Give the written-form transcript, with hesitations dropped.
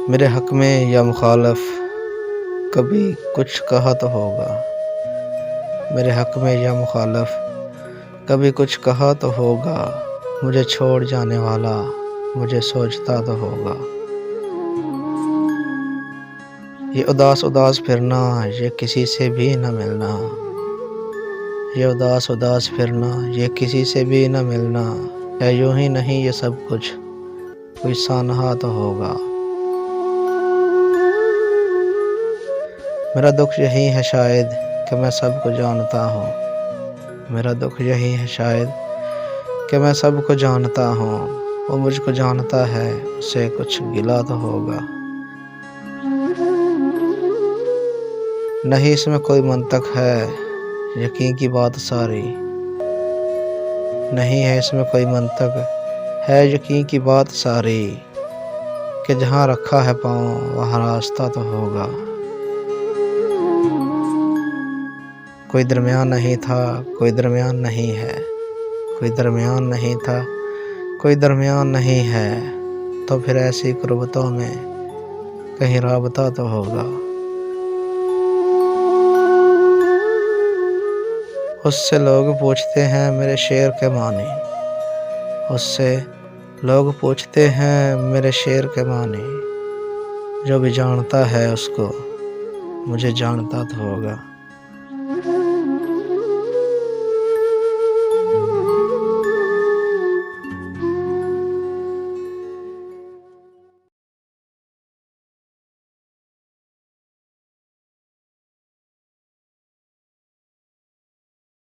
मेरे हक़ में या मुखालफ कभी कुछ कहा तो होगा। मेरे हक़ में या मुखालफ कभी कुछ कहा तो होगा। मुझे छोड़ जाने वाला मुझे सोचता तो होगा। ये उदास उदास फिरना, ये किसी से भी न मिलना। ये उदास उदास फिरना, ये किसी से भी न मिलना। है यूं ही नहीं ये सब कुछ, कोई सानहा तो होगा। मेरा दुख यही है शायद कि मैं सबको जानता हूँ। मेरा दुख यही है शायद कि मैं सबको जानता हूँ। वो मुझको जानता है, उसे कुछ गिला तो होगा। नहीं इसमें कोई मंतक है, यकीन की बात सारी। नहीं है इसमें कोई मंतक है, यकीन की बात सारी। कि जहाँ रखा है पाँव वहाँ रास्ता तो होगा। कोई दरमियान नहीं था, कोई दरमियान नहीं है। कोई दरमियान नहीं था, कोई दरमियान नहीं है। तो फिर ऐसी कुर्बतों में कहीं राबता तो होगा। उससे लोग पूछते हैं मेरे शेर के मानी। उससे लोग पूछते हैं मेरे शेर के मानी। जो भी जानता है उसको मुझे जानता तो होगा।